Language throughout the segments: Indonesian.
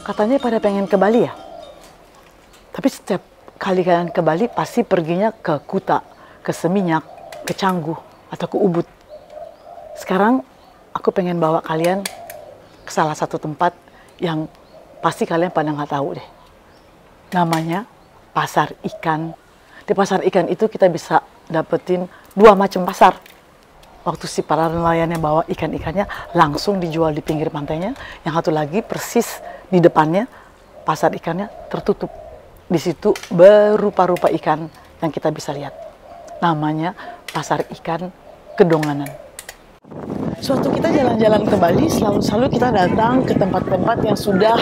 Katanya pada pengen ke Bali ya? Tapi setiap kali kalian ke Bali pasti perginya ke Kuta, ke Seminyak, ke Canggu, atau ke Ubud. Sekarang aku pengen bawa kalian ke salah satu tempat yang pasti kalian pada nggak tahu deh. Namanya Pasar Ikan. Di Pasar Ikan itu kita bisa dapetin 2 macam pasar. Waktu si para nelayan yang bawa ikan-ikannya langsung dijual di pinggir pantainya. Yang satu lagi persis di depannya pasar ikannya tertutup. Di situ berupa-rupa ikan yang kita bisa lihat. Namanya Pasar Ikan Kedonganan. Suatu kita jalan-jalan ke Bali, selalu kita datang ke tempat-tempat yang sudah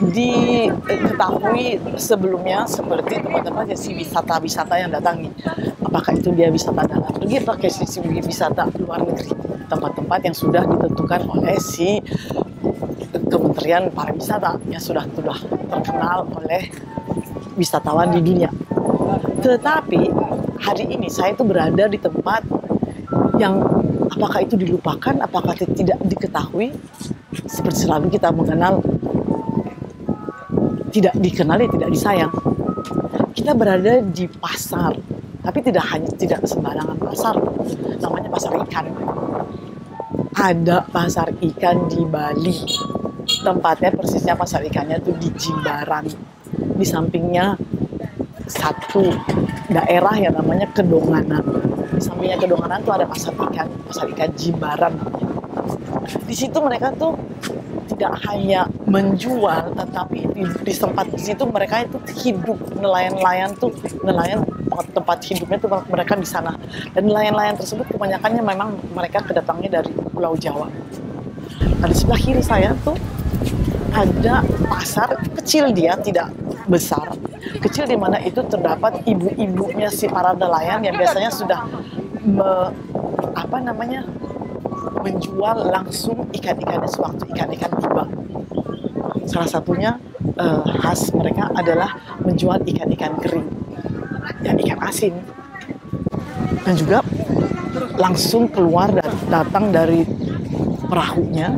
diketahui sebelumnya, seperti tempat-tempat yang si wisata-wisata yang datangi. Apakah itu dia wisata dalam negeri, pakai si wisata luar negeri. Tempat-tempat yang sudah ditentukan oleh si Kementerian Pariwisata yang sudah terkenal oleh wisatawan di dunia. Tetapi hari ini saya itu berada di tempat yang apakah itu dilupakan, apakah tidak diketahui. Seperti selalu kita mengenal, tidak dikenali, tidak disayang. Kita berada di pasar, tapi tidak sembarangan pasar. Namanya pasar ikan. Ada pasar ikan di Bali. Tempatnya persisnya pasar ikannya itu di Jimbaran. Di sampingnya satu daerah yang namanya Kedonganan. Di sampingnya Kedonganan tuh ada pasar ikan Jimbaran. Di situ mereka tuh tidak hanya menjual, tetapi di tempat di situ mereka itu hidup. Nelayan tempat hidupnya tuh mereka di sana. Dan nelayan-nelayan tersebut kebanyakannya memang mereka kedatangnya dari Pulau Jawa. Nah, di sebelah kiri saya tuh ada pasar kecil, dia tidak besar, kecil, di mana itu terdapat ibu-ibunya si para nelayan yang biasanya sudah menjual langsung ikan-ikannya sewaktu ikan-ikan tiba. Salah satunya khas mereka adalah menjual ikan-ikan kering, ya ikan asin, dan juga langsung keluar dan datang dari perahunya,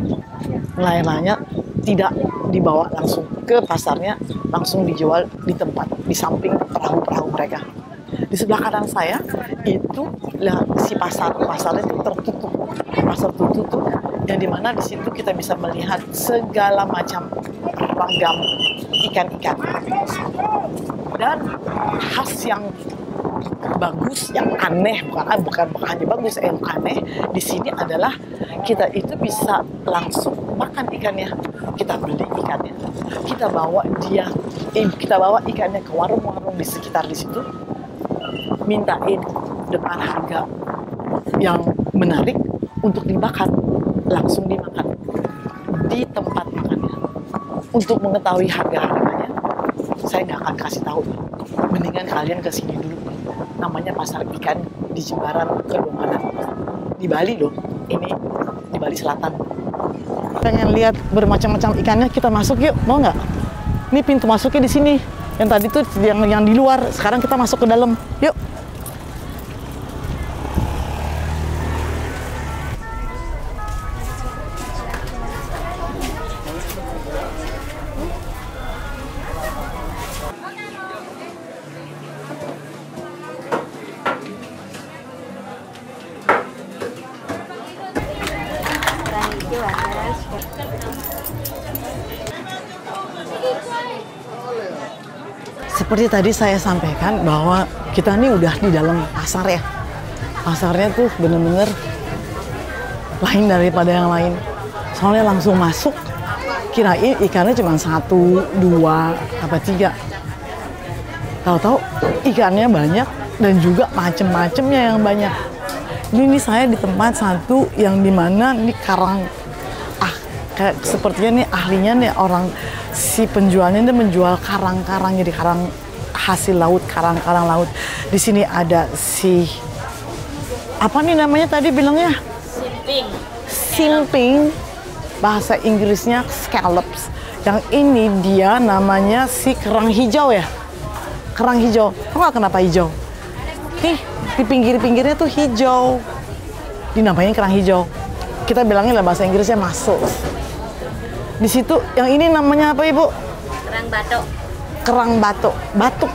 nelayan-nelayannya tidak dibawa langsung ke pasarnya, langsung dijual di tempat, di samping perahu-perahu mereka. Di sebelah kanan saya itu si pasarnya itu tertutup, pasar tertutup, yang dimana di situ kita bisa melihat segala macam ragam ikan-ikan. Dan khas yang bagus, yang aneh, bukan hanya bagus, yang aneh di sini adalah kita itu bisa langsung makan ikannya. Kita beli ikannya, kita bawa ikannya ke warung-warung di sekitar di situ, mintain dengan harga yang menarik untuk dimakan, langsung dimakan di tempat makannya. Untuk mengetahui harga-harganya, saya nggak akan kasih tahu. Mendingan kalian ke sini dulu. Namanya Pasar Ikan di Jimbaran, Kedonganan. Di Bali loh, ini di Bali Selatan. Pengen lihat bermacam-macam ikannya, kita masuk yuk, mau nggak? Ini pintu masuknya di sini. Yang tadi tuh yang di luar, sekarang kita masuk ke dalam. Yuk. Seperti tadi saya sampaikan bahwa kita ini udah di dalam pasar ya. Pasarnya tuh bener-bener lain daripada yang lain. Soalnya langsung masuk, kirain ikannya cuma 1, 2, 3. Tahu-tahu ikannya banyak dan juga macem-macemnya yang banyak. Ini saya di tempat satu yang dimana ini karang. Kayak sepertinya nih ahlinya nih orang si penjualnya ini menjual karang-karang, jadi karang hasil laut, karang-karang laut. Di sini ada si apa nih namanya tadi bilangnya? Simping. Bahasa Inggrisnya scallops. Yang ini dia namanya si kerang hijau ya. Kerang hijau. Tahu nggak kenapa hijau? Nih di pinggir-pinggirnya tuh hijau. Dinamain kerang hijau. Kita bilangnya lah bahasa Inggrisnya mussels. Di situ yang ini namanya apa Ibu? Kerang batok. Kerang batok.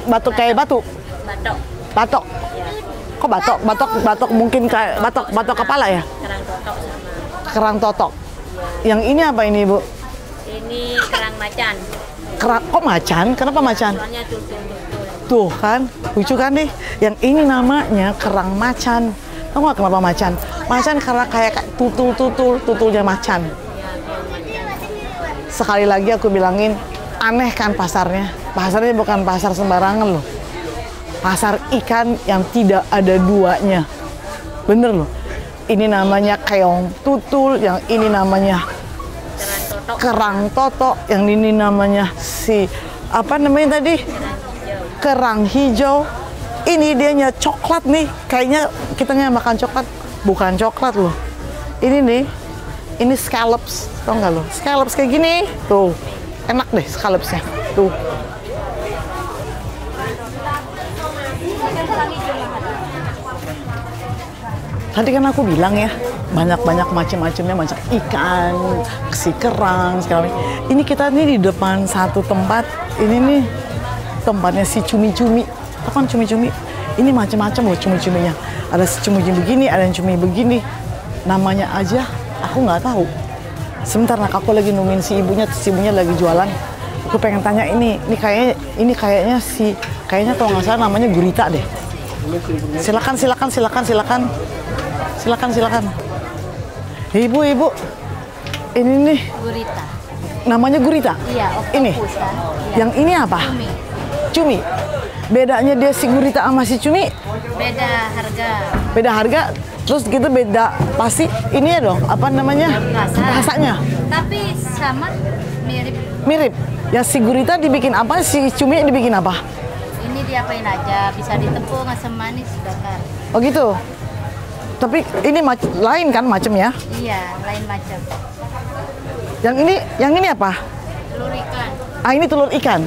Batuk kayak batu. Batok. Batok. Ya. Kok batok? Batok mungkin kayak batok kepala ya? Kerang totok sama. Kerang totok. Yang ini apa ini Ibu? Ini kerang macan. Kok macan? Kenapa macan? Soalnya tutul-tutul. Tuh kan, lucu kan nih. Yang ini namanya kerang macan. Tahu nggak kenapa macan? Macan karena kayak tutulnya macan. Ya, kerang macan. Sekali lagi aku bilangin, aneh kan pasarnya. Pasarnya bukan pasar sembarangan loh. Pasar ikan yang tidak ada duanya. Bener loh. Ini namanya keong tutul, yang ini namanya kerang totok, yang ini namanya apa namanya tadi? Kerang hijau. Ini dianya coklat nih. Kayaknya kitanya makan coklat, bukan coklat loh. Ini nih, ini scallops. Tau nggak lo? Scallops kayak gini. Tuh, enak deh scallopsnya. Tuh. Tadi kan aku bilang ya, banyak macam-macamnya, macam ikan, si kerang, segala macam. Ini kita nih di depan satu tempat, ini nih tempatnya si cumi-cumi. Tahu kan cumi-cumi? Ini macam-macam loh cumi-cuminya. Ada si cumi begini, ada yang cumi begini. Namanya aja aku nggak tahu. Sebentar nak, aku lagi nungguin si ibunya lagi jualan. Aku pengen tanya ini kayaknya kalau nggak salah namanya gurita deh. Silakan. Ibu, ini nih. Gurita. Namanya gurita? Iya, ini. Kan? Iya. Yang ini apa? Cumi. Bedanya dia si gurita sama si cumi? Beda harga. Terus gitu beda pasti ini ya dong, apa namanya? Rasanya. Tapi sama, mirip. Ya si gurita dibikin apa, si cumi dibikin apa? Ini diapain aja, bisa ditepung, asam manis, bakar. Oh gitu. Tapi ini lain kan macamnya? Iya, lain macam. Yang ini apa? Telur ikan. Ini telur ikan.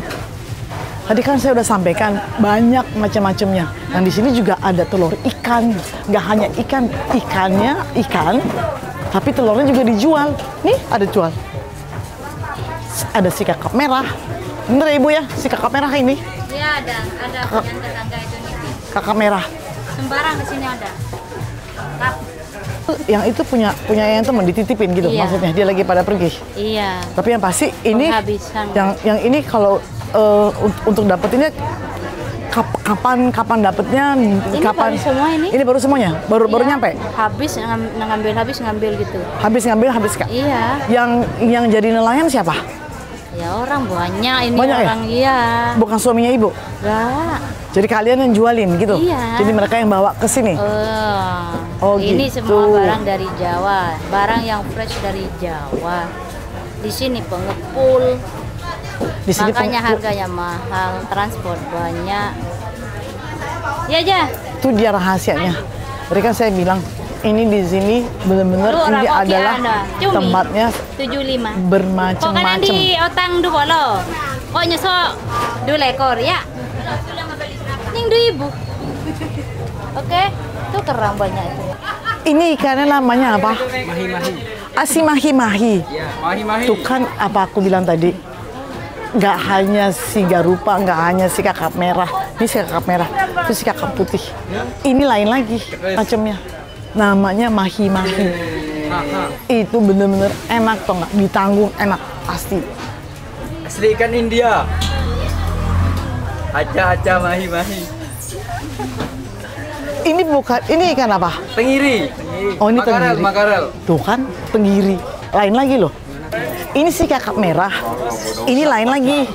Tadi kan saya udah sampaikan banyak macam-macamnya. Dan di sini juga ada telur ikan. Nggak hanya ikannya ikan, tapi telurnya juga dijual. Nih ada jual. Ada si kakap merah. Bener ya Ibu ya, si kakap merah ini? Iya ada yang tetangga itu nih. Kakap merah. Sembarang di sini ada. Kap. Yang itu punya yang teman dititipin gitu, iya. Maksudnya dia lagi pada pergi. Iya. Tapi yang pasti ini yang ini kalau untuk dapetinnya kapan dapetnya? Ini kapan? Baru semua ini? Ini baru semuanya, baru iya. Nyampe. Habis ngambil gitu. Habis Kak. Iya. Yang jadi nelayan siapa? Ya orang banyak ini banyak orang ya? Iya. Bukan suaminya Ibu? Enggak. Jadi kalian yang jualin gitu? Iya. Jadi mereka yang bawa ke sini? Oh ini gitu. semua barang dari Jawa, barang yang fresh dari Jawa. Di sini pengepul. Di sini makanya harganya mahal, transport banyak. Ya aja. Itu dia rahasianya. Tadi kan saya bilang ini di sini benar-benar ini adalah tempatnya 75 bermacam-macam. Kok di otang du bolo. Kok nyesok 2 ekor ya. Ning 2.000. Oke, itu kerang banyak itu. Ini ikannya namanya apa? Mahi-mahi. Si mahi-mahi. Iya, mahi-mahi. Tuh kan apa aku bilang tadi. Nggak hanya si garupa, nggak hanya si kakap merah. Ini si kakap merah, itu si kakap putih. Ini lain lagi macamnya. Namanya mahi-mahi. Itu bener-bener enak toh nggak? Ditanggung enak pasti. Asli ikan India. Aja mahi-mahi. Ini bukan, ini ikan apa? Tenggiri. Oh ini tenggiri. Makarel. Tuh kan tenggiri. Lain lagi loh. Ini si kakap merah. Ini lain lagi.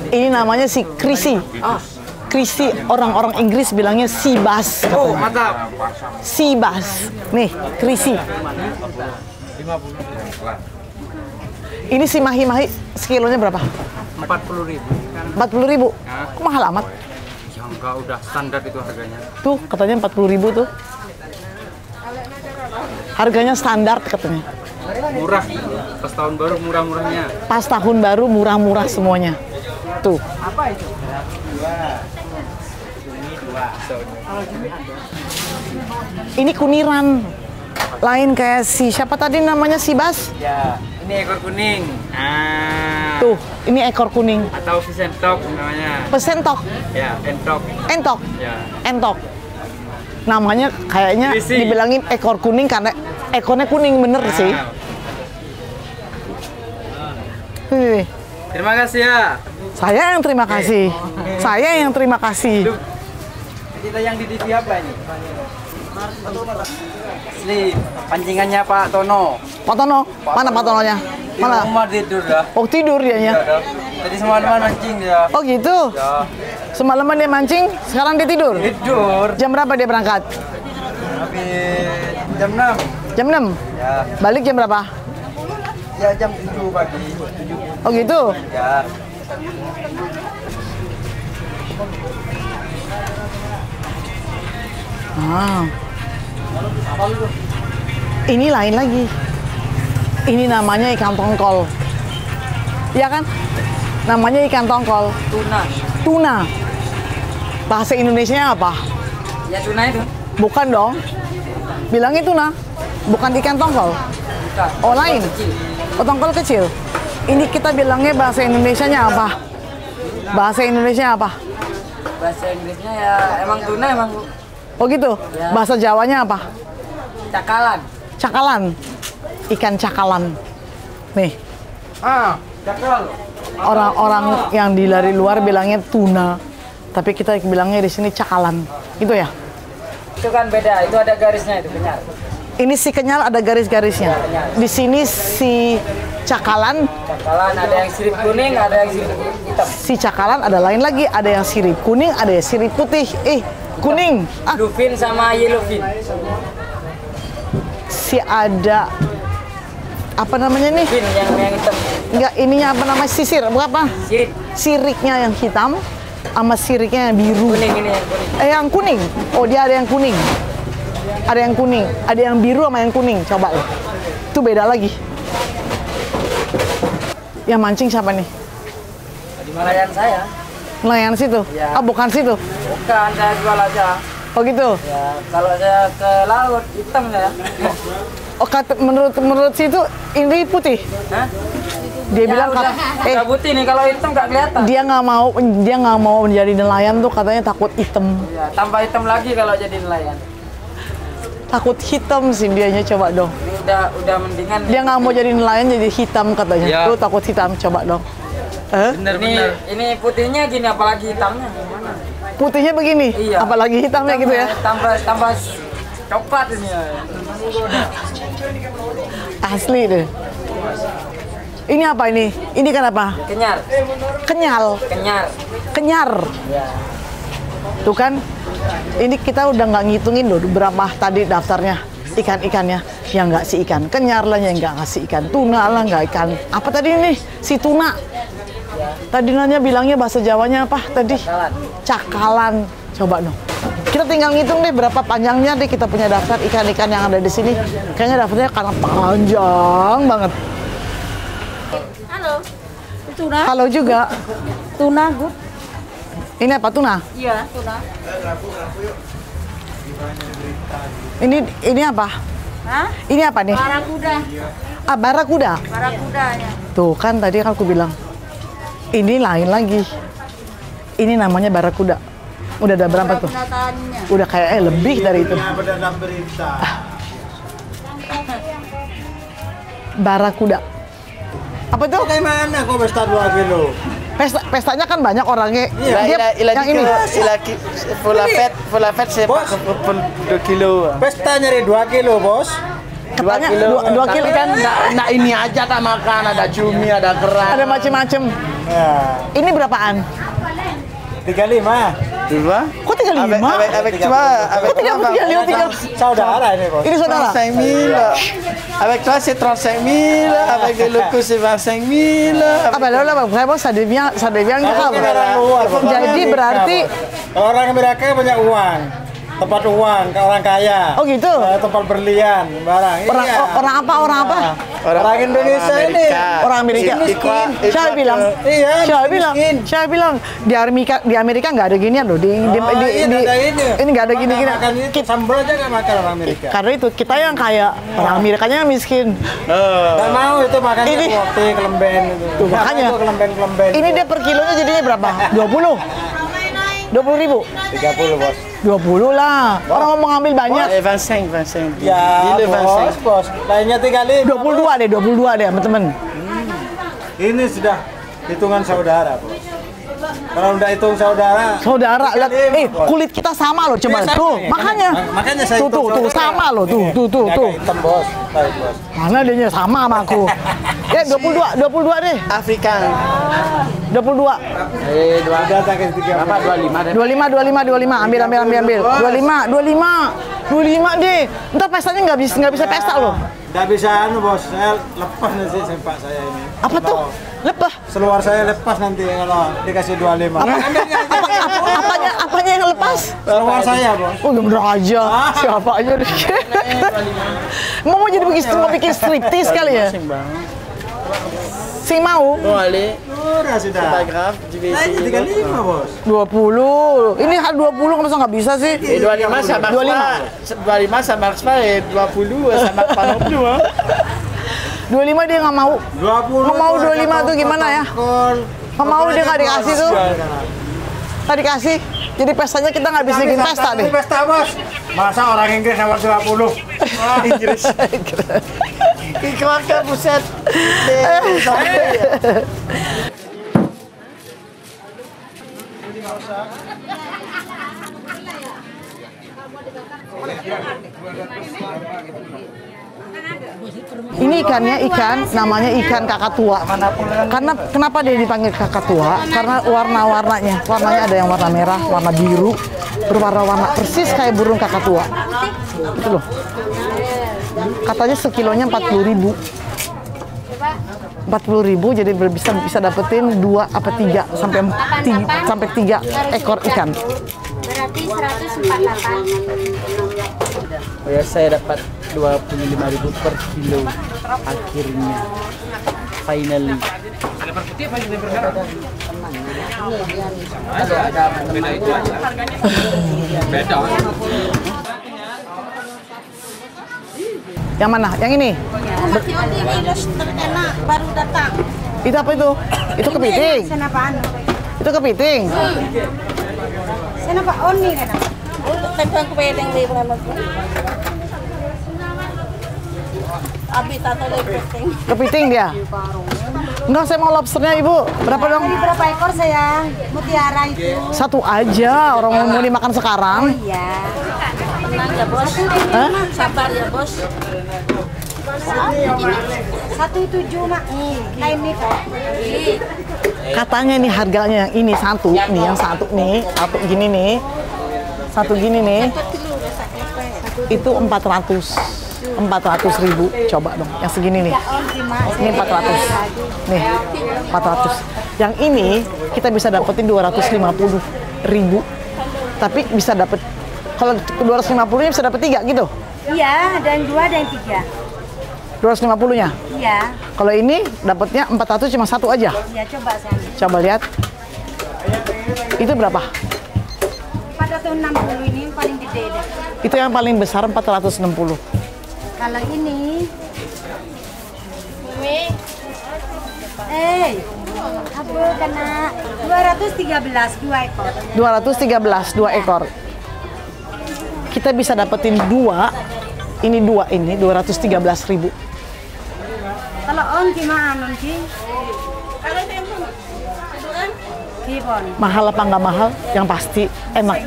Ini namanya si krisi. Krisi, orang-orang Inggris bilangnya sea bass. Oh, mantap. Sea bass. Nih, krisi. Ini si mahi-mahi sekilonya berapa? 40.000. 40.000. Kok mahal amat? Ya enggak, udah standar itu harganya. Tuh, katanya 40.000 tuh. Harganya standar katanya. Murah. Pas tahun baru murah-murahnya. Pas tahun baru murah-murah semuanya. Tuh. Apa itu? Ini kuniran. Lain kayak si siapa tadi namanya si Bas? Ya, Ini ekor kuning. Nah. Tuh, ini ekor kuning. Atau pisentok namanya. Pesentok, Ya, entok. entok, Ya. entok. Namanya kayaknya Isi. dibilangin ekor kuning karena ekornya kuning bener sih. Nah. Nih, Terima kasih ya. saya yang terima kasih. Saya yang terima kasih. Kita yang di TV apa ini? Asli, pancingannya Pak Tono. Pak Tono, mana Pak Tononya? Di Mana? rumah tidur dah. Oh tidur dianya. Ya, dah. Tadi semalaman mancing dia. Oh gitu. Ya. Semalaman dia mancing, sekarang dia tidur. Tidur. Jam berapa dia berangkat? Habis jam 6. Jam 6. Ya. Balik jam berapa? Ya jam 7 pagi. 7. Oh gitu. Ya. Ah. Ini lain lagi. Ini namanya ikan tongkol. Iya kan? Namanya ikan tongkol. Tuna. Tuna. Bahasa Indonesianya apa? Ya tuna itu. Bukan dong. Bilangnya tuna. Bukan ikan tongkol. Bukan. Oh lain. Oh tongkol kecil. Ini kita bilangnya bahasa Indonesianya apa? Bahasa Indonesia apa? Bahasa Inggrisnya ya emang tuna emang Oh gitu. Ya. Bahasa Jawanya apa? cakalan. Cakalan. Ikan cakalan. Nih, Cakal. orang-orang yang di dari luar bilangnya tuna, tapi kita bilangnya di sini cakalan. Gitu ya? Itu kan beda, itu ada garisnya itu kenyal. Ini si kenyal ada garis-garisnya. Di sini si cakalan, Cakalan ada yang sirip kuning, ada yang sirip hitam. si cakalan ada lain lagi, ada yang sirip kuning, ada yang sirip putih. Kuning. Ah, Blue fin sama yellow fin. si ada apa namanya nih? Fin yang hitam. Enggak, ininya apa namanya? Sisir, berapa? Sirip Siriknya yang hitam sama siriknya yang biru. kuning ini yang kuning. Yang kuning. Oh, dia ada yang kuning. Ada yang kuning, ada yang biru sama yang kuning. Coba loh. Itu beda lagi. Yang mancing siapa nih? Di Malayan saya. Nelayan situ? Iya. Ah, bukan situ. Bukan, saya jual aja. Oh gitu. Ya, kalau saya ke laut hitam ya. Oh, menurut situ ini putih. Hah? Dia Ya, bilang udah putih nih, kalau hitam nggak kelihatan. dia nggak mau menjadi nelayan tuh katanya takut hitam. Ya, tambah hitam lagi kalau jadi nelayan. Takut hitam sih dianya, coba dong. Ini udah mendingan. Dia nggak mau jadi nelayan jadi hitam katanya. Ya. Tuh takut hitam, coba dong. Ini putihnya gini, apalagi hitamnya gimana? Putihnya begini, Iya. apalagi hitamnya gitu ya. Tambah coklat ini. Asli deh. Ini apa ini? Ini kan apa? Kenyar. Kenyal. Kenyar. Ya. Tuh kan, ini kita udah nggak ngitungin loh berapa tadi daftarnya ikan-ikannya. Yang nggak si ikan kenyar lah, yang nggak ngasih ikan tuna lah, nggak ikan apa tadi ini si tuna. Tadi nanya bilangnya bahasa Jawanya apa tadi? Cakalan. Coba dong. Kita tinggal ngitung deh berapa panjangnya deh kita punya daftar ikan-ikan yang ada di sini. Kayaknya daftarnya karena panjang banget. Halo. Tuna. Halo juga. Tuna, Gu. Ini apa tuna? Iya, tuna. Ini apa? Hah? Ini apa nih? Barakuda. Ah, barakuda. Barakudanya. Tuh kan tadi kan aku bilang. Ini lain lagi. Ini namanya barakuda. Udah ada berapa tuh? Penataannya. Udah kayaknya lebih dari itu. Barakuda. Apa tuh? Bagaimana kok pesta 2 kilo? Pestanya kan banyak orangnya. Dia yang ini. Full fat sepak 2 kilo. Pesta nyari 2 kilo, Bos. Katanya 2 kilo kan. Nah ini aja tak makan, ada cumi, ada kerang. Ada macem-macem. Ya. Ini berapaan? 35. Kok 35? Avec toi, Kok 35? Saudara ini, Bos. Ini saudara? 35 000. Avec toi c'est 35 000, avec les locaux c'est 25 000. Ah bah là, vraiment ça devient grave. Jadi berarti Orang mereka punya uang, tempat uang, orang kaya. Oh gitu? Tempat berlian, barang. Orang apa? Orang Orang Indonesia ini. Orang Amerika. Miskin. Saya bilang, Iya, saya bilang di Amerika nggak ada ginian loh. Ini nggak ada gini-gini. Makan itu sambal aja nggak makan orang Amerika. Karena itu kita yang kaya, orang Amerikanya yang miskin. Nggak mau itu makannya Ini- roti kelemben itu. Tuh, makanya. Kelemben. Ini dia per kilonya jadinya berapa? 20? 20.000? 30 bos. 20 lah. Orang mau ngambil banyak. 25. Iya, Gila, bos. Lainnya 35. 22 deh, teman-teman. Ini sudah hitungan saudara, bos. Kalau udah hitung saudara. Saudara, lihat, kulit kita sama loh, coba Iya, sama tuh, ya. makanya. Makanya saya tuh, hitung saudara. sama loh, tuh. Agak hitam, bos. Baik, bos. Mana dia sama sama aku. Ya 22 deh. Afrikan. 22. Dua sakit 3. Apa 25 deh. 25. Ambil. 25 deh. Entar pestanya nggak bisa pesta loh. Nggak bisa bos. Saya lepas nanti sempak saya ini. Apa tuh? Lepah. Seluar saya lepas nanti kalau dikasih 25. Apanya yang lepas? Seluar saya, bos. Oh, bener aja. Siapa aja deh. Mau jadi bikin striptease kali ya? Sing mau? Udah sudah. Paragraf divisi 35, bos. 20. Ini 20 masa nggak bisa sih? 25 sama 25 sama 20 sama 80. 25 dia nggak mau. 20. Nggak mau 25 tuh gimana ya? Nggak mau dia nggak dikasih tuh. Nggak dikasih. Jadi pestanya kita nggak bisa bikin pesta deh. Pesta, bos. Masa orang Inggris sama 20? Wah, Inggris. Keluarga buset. Ini ikannya namanya ikan kakatua. Karena kenapa dia dipanggil kakatua? Karena warnanya ada yang warna merah, warna biru, berwarna-warna persis kayak burung kakatua. Itu loh. Katanya sekilonya 40.000. 40.000 jadi bisa dapetin 2 apa 3 sampai 3 ekor ikan. Berarti 148. Oh ya, saya dapat 25.000 per kilo akhirnya. Finally. Ada per putih apa yang berdarah? Ada beda itu aja. Beda. Yang mana? Yang ini? Masih ini terenak baru datang. Itu apa itu? Itu kepiting. Senapaan? Itu kepiting. Senapa oni kan? Untuk tentang kepiting di mana? Abis atau lagi kepiting? Kepiting dia. Enggak, saya mau lobsternya, Ibu. Berapa dong? Tadi berapa ekor sayang? Mutiara itu. Satu aja. Orang mau dimakan sekarang. Iya. Tenang ya bos. Hah? Sabar ya bos. 17 mak. Lain nih kok. Katanya nih harganya yang ini satu gini nih. Satu gini nih. Itu 400.000. Coba dong, yang segini nih. Ini 400. Nih, 400. Yang ini kita bisa dapetin 250.000. Tapi bisa dapet, kalau 250-nya bisa dapet 3 gitu. Iya, ada yang 2, ada yang 3. 250-nya. Iya. Kalau ini dapatnya 400 cuma satu aja. Iya, coba sayang. Coba lihat. Itu berapa? 460 ini yang paling gede deh. Itu yang paling besar 460. Kalau ini apa kena 213 2 ekor. 213 2 ekor. Kita bisa dapetin 2. Ini 213.000. Kalau on gimana nanti? Kalau Kipon. Mahal apa nggak mahal? Yang pasti enak.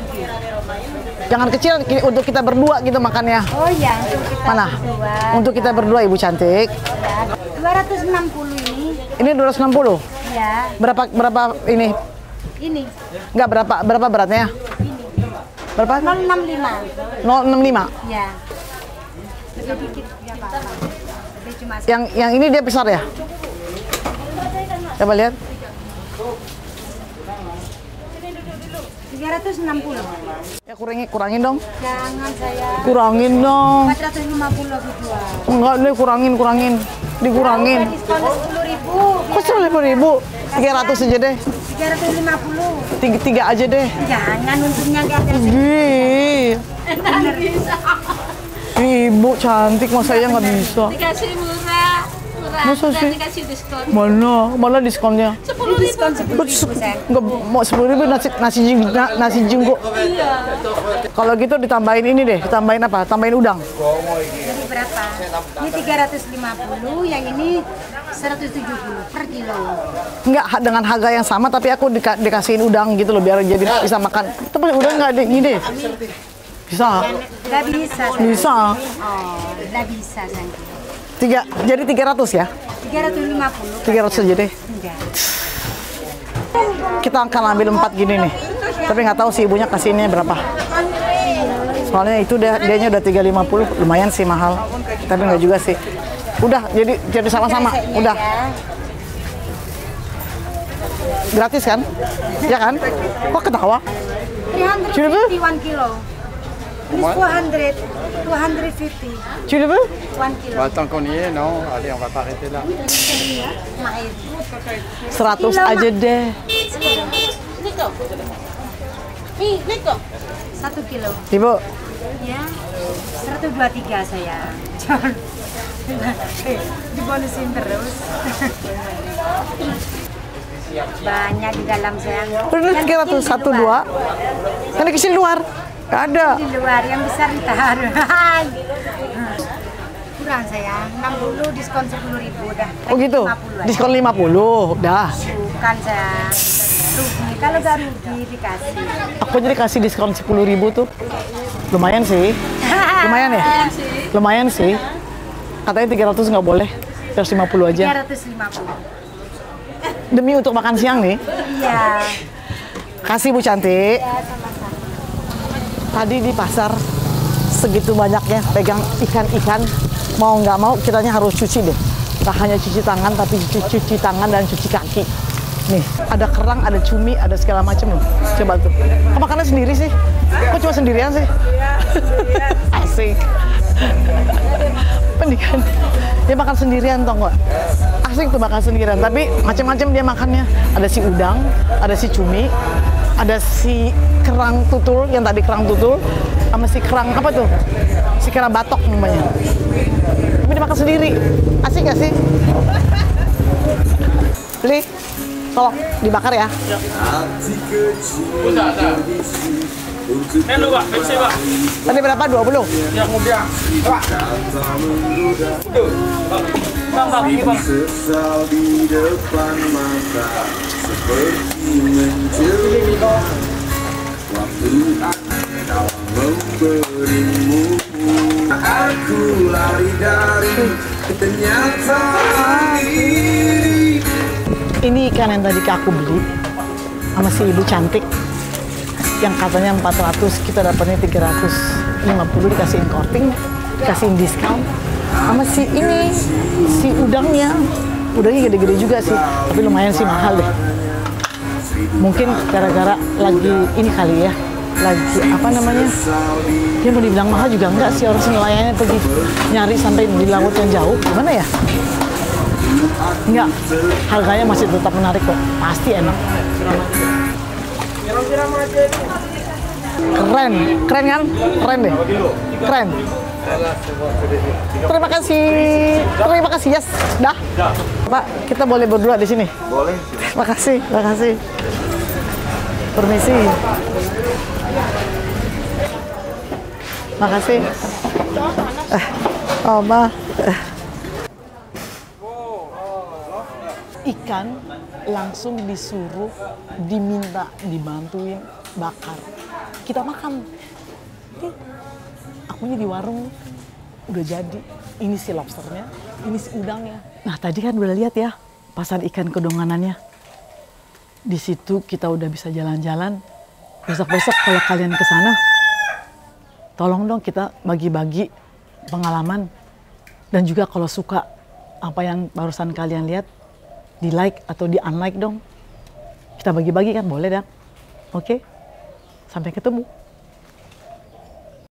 Jangan kecil untuk kita berdua gitu makannya. Oh iya, untuk kita Mana? berdua. Untuk kita berdua, Ibu cantik. Ya, 260 ini. Ini 260. Ya, Berapa ini? ini. Enggak, berapa beratnya? Berapa? 065. 065. Ya. Lebih dikit ya Pak. Lebih cuma Yang ini dia besar ya? Coba lihat. 360. Ya kurangin dong. Jangan saya. Kurangin dong. 450 aku jual. Enggak deh, kurangin. dikurangin. Diskon 10.000. Kok 10.000? 300 aja deh. 350. Tiga aja deh. Jangan untungnya nggak ada. Ih, Ibu cantik, masa saya nggak bisa? Dikasih murah, Masa dan sih? dikasih diskon. Mana diskonnya? 10.000. Diskon 10.000 sayang. Nggak mau 10.000 nasi jinggo. Kalau gitu ditambahin ini deh, ditambahin apa? Tambahin udang. Jadi berapa? Ini 350, yang ini 170 per kilo. Enggak dengan harga yang sama, tapi aku dikasihin udang gitu loh biar jadi bisa makan. Tapi udang nggak ada ini deh. Bisa. Nggak bisa. sayang. Bisa. Oh, nggak bisa sayang. Jadi 300 ya? 350. 300 aja deh. Enggak. Kita akan ambil 4 gini nih. Tapi nggak tahu si ibunya kasihnya berapa. Soalnya itu dianya udah 350, lumayan sih mahal. Tapi nggak juga sih. Udah, jadi sama-sama. Udah. Gratis kan? Ya kan? Kok ketawa? 350 1 kilo. Ini 200, 250 Tu le veux? 1 kilo. Tant qu'on y est, non? Allez, on va pas arrêter là. 100 aja deh. 1 kilo. Ibu, Ya, 123 sayang. Jangan. Dibonusin terus. Banyak di dalam sayang. udah 300, 1, 2. Yang di kecil luar. Nggak ada. Di luar, yang besar ditahan. Kurang sayang, 60 diskon 10.000 udah. Oh gitu? 50 Diskon 50, dah. Bukan sayang. Rugi, kalau nggak rugi dikasih. Aku jadi kasih diskon 10.000 tuh. Lumayan sih. Lumayan ya? Lumayan sih. Katanya 300 nggak boleh. 350 aja. 350. Demi untuk makan siang nih. Iya. Kasih Bu Cantik. Tadi di pasar segitu banyaknya pegang ikan-ikan. Mau nggak mau kitanya harus cuci deh. Tak hanya cuci tangan tapi cuci tangan dan cuci kaki. Nih, ada kerang, ada cumi, ada segala macam loh. Coba tuh. Kok makannya sendiri sih? Kok cuma sendirian sih? Asik. Pendidikan. Dia makan sendirian tau nggak? Asik tuh makan sendirian. Tapi macam-macam dia makannya. Ada si udang, ada si cumi, ada si kerang tutul, yang tadi kerang tutul, sama si kerang apa tuh? Si kerang batok namanya. Tapi dia makan sendiri. Asik gak sih? Beli, tolong dibakar ya. Melu Pak, Pepsi Pak. Tadi berapa? 20? Ya kemudian. Pak. Bang, ini Bang. Sesal di depan mata seperti menjerit waktu kau memberimu. Aku lari dari kenyataan ini. Ini ikan yang tadi aku beli sama si ibu cantik yang katanya 400, kita dapatnya 350, dikasihin korting, dikasihin diskon. Sama si ini, si udangnya gede-gede juga sih, tapi lumayan sih mahal deh. Mungkin gara-gara lagi ini kali ya, lagi apa namanya, dia mau dibilang mahal juga enggak sih, orang nelayannya pergi nyari sampai di laut yang jauh, gimana ya? Enggak, harganya masih tetap menarik kok, pasti enak. Keren kan? Keren deh, keren. Terima kasih, yes, dah. Pak, kita boleh berdua di sini? Boleh. Makasih. Permisi. Makasih. Oma. Ikan langsung disuruh, diminta, dibantuin bakar. Kita makan. Akunya di warung udah jadi. Ini si lobsternya, ini si udangnya. Nah tadi kan udah lihat ya pasar ikan kedonganannya. Di situ kita udah bisa jalan-jalan. Besok-besok kalau kalian ke sana, tolong dong kita bagi-bagi pengalaman. Dan juga kalau suka apa yang barusan kalian lihat, di like atau di unlike dong. Kita bagi-bagi kan boleh dah. Oke? Sampai ketemu.